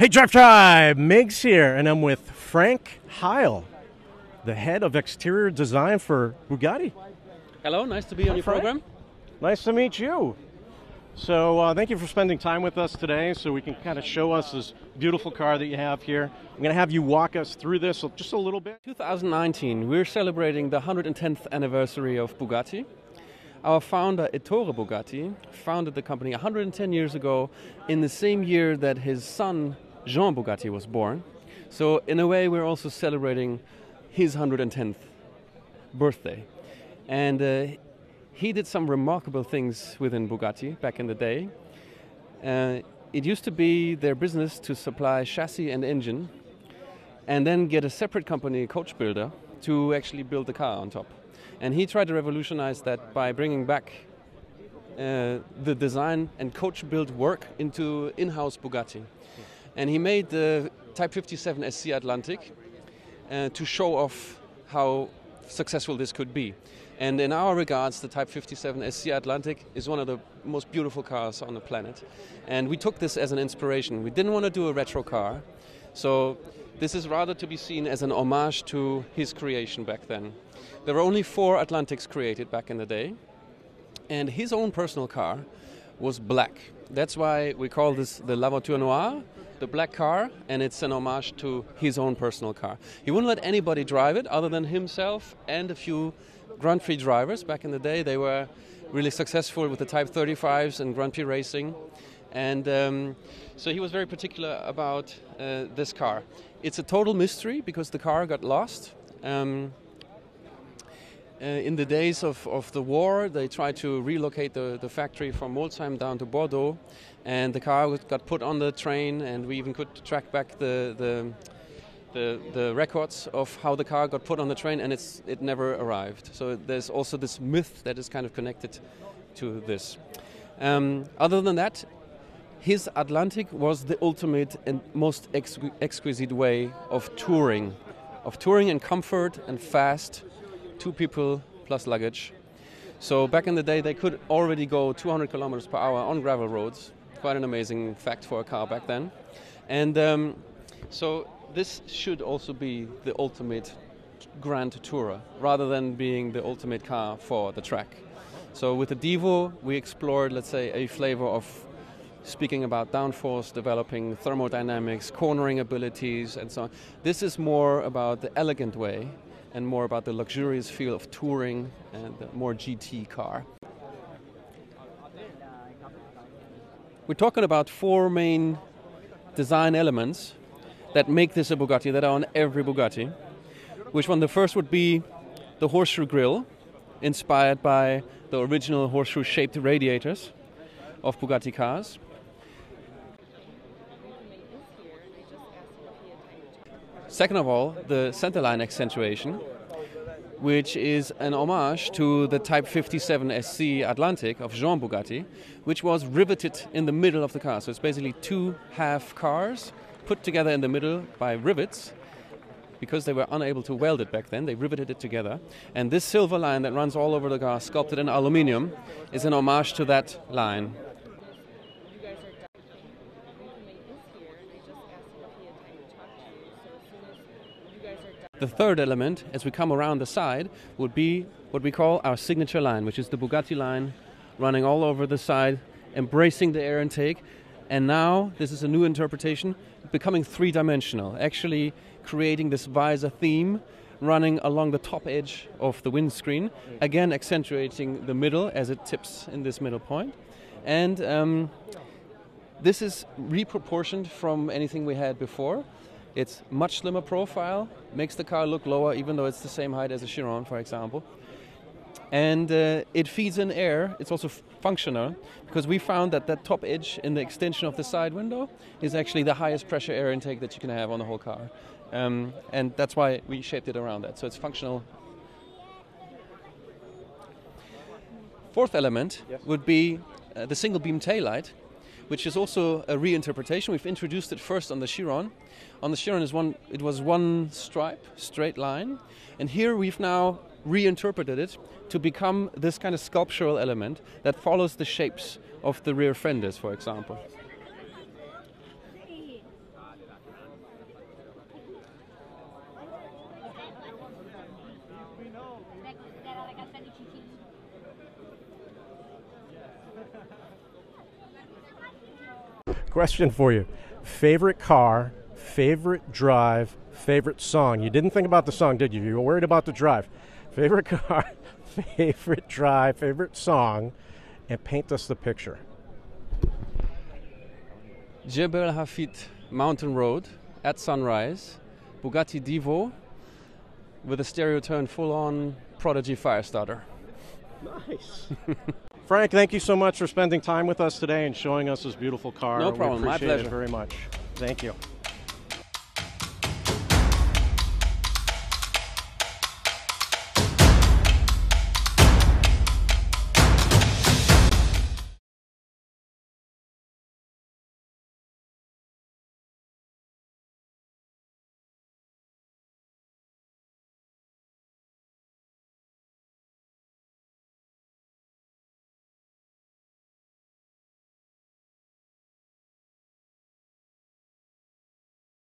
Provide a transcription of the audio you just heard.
Hey, Drive Tribe! Migz here, and I'm with Frank Heyl, the head of exterior design for Bugatti. Hello, nice to be on your Frank. program. Nice to meet you. So thank you for spending time with us today so we can kind of show us this beautiful car that you have here. I'm going to have you walk us through this just a little bit. 2019, we're celebrating the 110th anniversary of Bugatti. Our founder, Ettore Bugatti, founded the company 110 years ago in the same year that his son, Jean Bugatti, was born. So in a way, we're also celebrating his 110th birthday. And he did some remarkable things within Bugatti back in the day. It used to be their business to supply chassis and engine and then get a separate company, coach builder, to actually build the car on top. And he tried to revolutionize that by bringing back the design and coach build work into in-house Bugatti. And he made the Type 57 SC Atlantic to show off how successful this could be. And in our regards, the Type 57 SC Atlantic is one of the most beautiful cars on the planet. And we took this as an inspiration. We didn't want to do a retro car, so this is rather to be seen as an homage to his creation back then. There were only 4 Atlantics created back in the day, and his own personal car was black. That's why we call this the Voiture Noire, the black car, and it's an homage to his own personal car. He wouldn't let anybody drive it other than himself and a few Grand Prix drivers. Back in the day, they were really successful with the Type 35s and Grand Prix racing. And so he was very particular about this car. It's a total mystery because the car got lost. In the days of the war, they tried to relocate the factory from Molsheim down to Bordeaux, and the car got put on the train, and we even could track back the records of how the car got put on the train, and it never arrived. So there's also this myth that is kind of connected to this. Other than that, his Atlantic was the ultimate and most exquisite way of touring in comfort and fast, 2 people plus luggage. So back in the day, they could already go 200 kilometers per hour on gravel roads. Quite an amazing fact for a car back then. And so this should also be the ultimate grand tourer, rather than being the ultimate car for the track. So with the Devo, we explored, let's say, a flavor of speaking about downforce, developing thermodynamics, cornering abilities, and so on. This is more about the elegant way and more about the luxurious feel of touring and the more GT car. We're talking about 4 main design elements that make this a Bugatti, that are on every Bugatti. Which one? The first would be the Horseshoe Grille, inspired by the original horseshoe-shaped radiators of Bugatti cars. Second of all, the centerline accentuation, which is an homage to the Type 57 SC Atlantic of Jean Bugatti, which was riveted in the middle of the car. So it's basically 2 half cars put together in the middle by rivets. Because they were unable to weld it back then, they riveted it together. And this silver line that runs all over the car, sculpted in aluminium, is an homage to that line. The third element, as we come around the side, would be what we call our signature line, which is the Bugatti line running all over the side, embracing the air intake. And now, this is a new interpretation, becoming 3-dimensional, actually creating this visor theme running along the top edge of the windscreen, again accentuating the middle as it tips in this middle point. And this is reproportioned from anything we had before. It's much slimmer profile, makes the car look lower even though it's the same height as a Chiron, for example. And it feeds in air. It's also functional because we found that that top edge in the extension of the side window is actually the highest pressure air intake that you can have on the whole car. And that's why we shaped it around that. So it's functional. Fourth element would be the single beam taillight, which is also a reinterpretation. We've introduced it first on the Chiron. On the Chiron it was 1 stripe, straight line. And here we've now reinterpreted it to become this kind of sculptural element that follows the shapes of the rear fenders, for example. Question for you. Favorite car, favorite drive, favorite song. You didn't think about the song, did you? You were worried about the drive. Favorite car, favorite drive, favorite song, and paint us the picture. Jebel Hafit Mountain Road at sunrise, Bugatti Divo with a stereo turn full-on Prodigy Firestarter. Nice. Frank, thank you so much for spending time with us today and showing us this beautiful car. No problem. We appreciate My pleasure. it very much. Thank you.